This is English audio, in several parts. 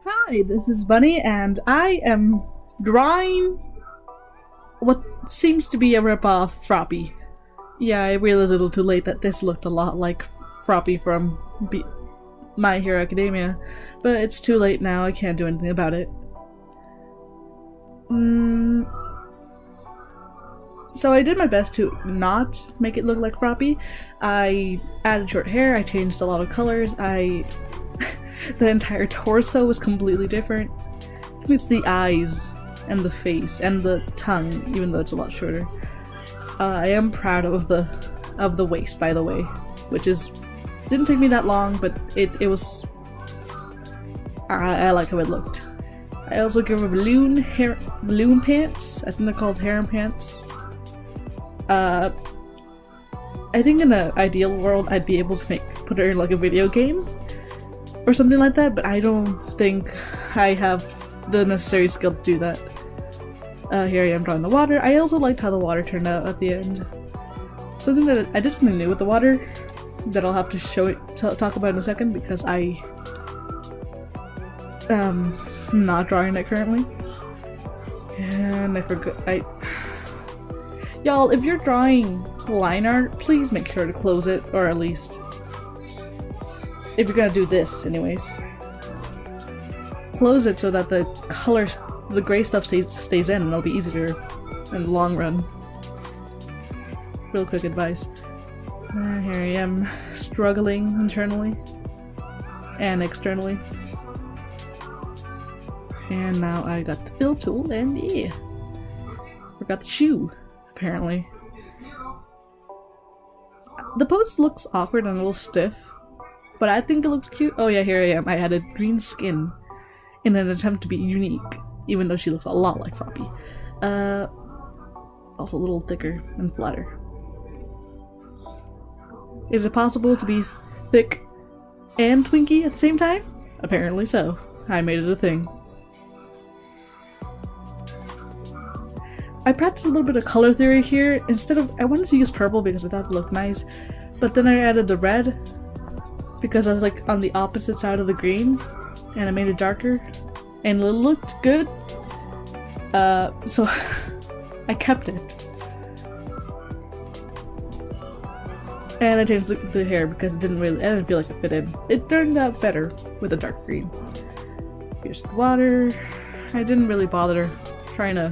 Hi, this is Bunny, and I am drawing what seems to be a ripoff Froppy. Yeah, I realized a little too late that this looked a lot like Froppy from My Hero Academia, but it's too late now, I can't do anything about it. So I did my best to not make it look like Froppy. I added short hair, I changed a lot of colors, the entire torso was completely different. I think it's the eyes and the face and the tongue, even though it's a lot shorter. I am proud of the waist, by the way, which didn't take me that long, but it was. I like how it looked. I also give her balloon pants. I think they're called harem pants. I think in an ideal world I'd be able to put her in like a video game or something like that, but I don't think I have the necessary skill to do that. Here I am drawing the water. I also liked how the water turned out at the end. I did something new with the water that I'll have to talk about in a second because I am not drawing it currently. And I forgot. Y'all, if you're drawing line art, please make sure to close it, or at least if you're gonna do this anyways. Close it so that the gray stuff stays in and it'll be easier in the long run. Real quick advice. Here I am, struggling internally and externally. And now I got the fill tool and yeah. Forgot the shoe, apparently. The pose looks awkward and a little stiff, but I think it looks cute. Oh yeah, here I am. I added green skin in an attempt to be unique, even though she looks a lot like Froppy. Also a little thicker and flatter. Is it possible to be thick and twinky at the same time? Apparently so. I made it a thing. I practiced a little bit of color theory here. I wanted to use purple because I thought it looked nice, but then I added the red because I was like on the opposite side of the green, and I made it darker, and it looked good. So I kept it. And I changed the hair because I didn't feel like it fit in. It turned out better with a dark green. Here's the water. I didn't really bother trying to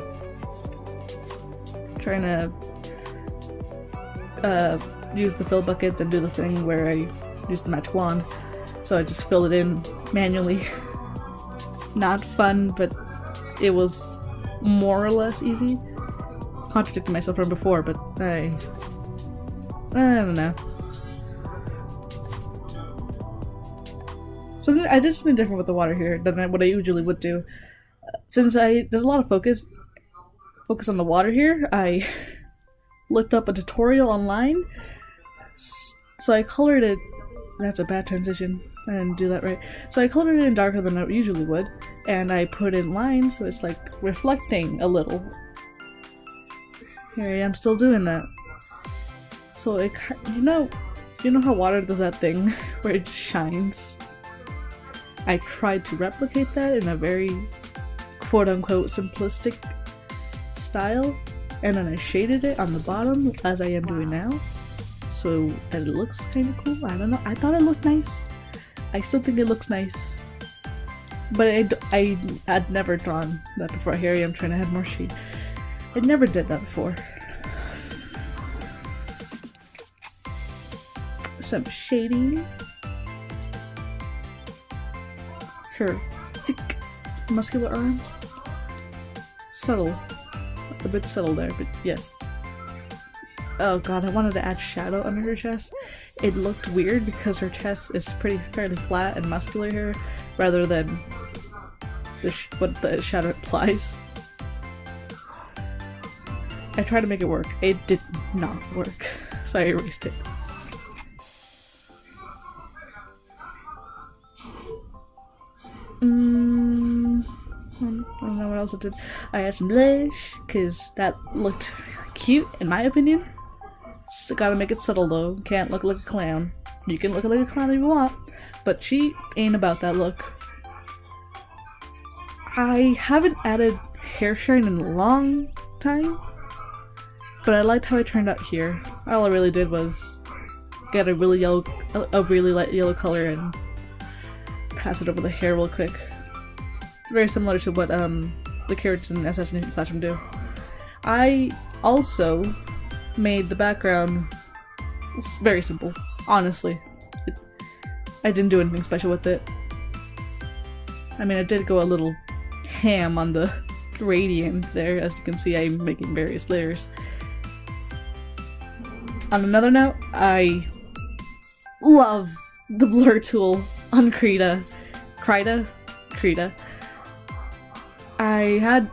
use the fill bucket and do the thing where I use the magic wand. So I just filled it in manually. Not fun, but it was more or less easy. Contradicting myself from before, but I don't know. So I did something different with the water here than what I usually would do. Since there's a lot of focus on the water here, I looked up a tutorial online. So I colored it. That's a bad transition. I didn't do that right. So I colored it in darker than I usually would, and I put in lines so it's like reflecting a little. Here I am still doing that. So you know how water does that thing where it just shines? I tried to replicate that in a very quote-unquote simplistic style, and then I shaded it on the bottom as I am doing now, so that it looks kind of cool. I don't know. I thought it looked nice. I still think it looks nice, but I had never drawn that before. Here I am trying to add more shade. I never did that before. Some shading. Her thick, muscular arms. Subtle. A bit subtle there, but yes. Oh god, I wanted to add shadow under her chest. It looked weird because her chest is fairly flat and muscular here, rather than what the shadow implies. I tried to make it work. It did not work, so I erased it. I don't know what else I did. I had some blush, because that looked cute, in my opinion. So gotta make it subtle though. Can't look like a clown. You can look like a clown if you want, but she ain't about that look. I haven't added hair shine in a long time, but I liked how it turned out here. All I really did was get a really light yellow color and pass it over the hair real quick. Very similar to what the characters in Assassination Classroom do. I also made the background very simple, honestly. I didn't do anything special with it. I mean, I did go a little ham on the gradient there. As you can see, I'm making various layers. On another note, I love the blur tool on Krita. I had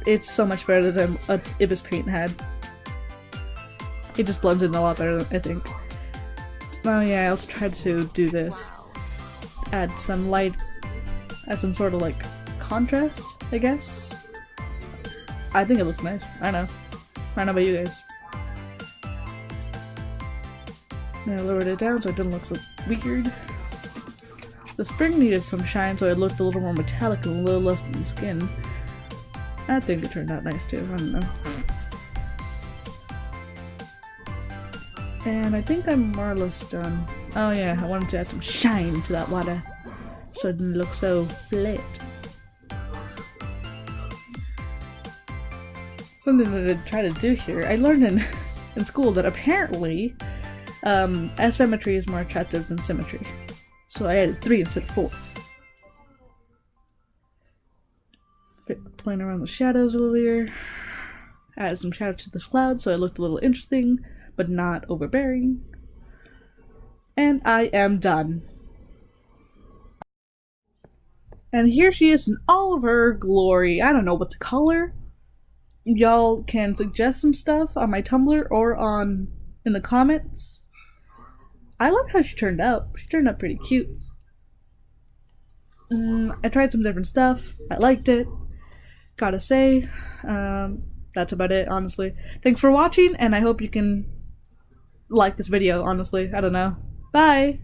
it's so much better than Ibis Paint had. It just blends in a lot better, I think. Oh yeah, I also tried to do this. Add some light, add some sort of like contrast, I guess. I think it looks nice. I don't know about you guys. And I lowered it down so it didn't look so weird. The spring needed some shine so it looked a little more metallic and a little less than skin. I think it turned out nice too, I don't know. And I think I'm more or less done. Oh yeah, I wanted to add some shine to that water so it didn't look so flat. Something that I try to do here, I learned in school that apparently asymmetry is more attractive than symmetry. So I added 3 instead of 4. Playing around with shadows earlier. Added some shadow to this cloud so it looked a little interesting, but not overbearing. And I am done. And here she is in all of her glory. I don't know what to call her. Y'all can suggest some stuff on my Tumblr or in the comments. I like how she turned out. She turned out pretty cute. I tried some different stuff. I liked it. Gotta say, that's about it, honestly. Thanks for watching, and I hope you can like this video, honestly. I don't know. Bye!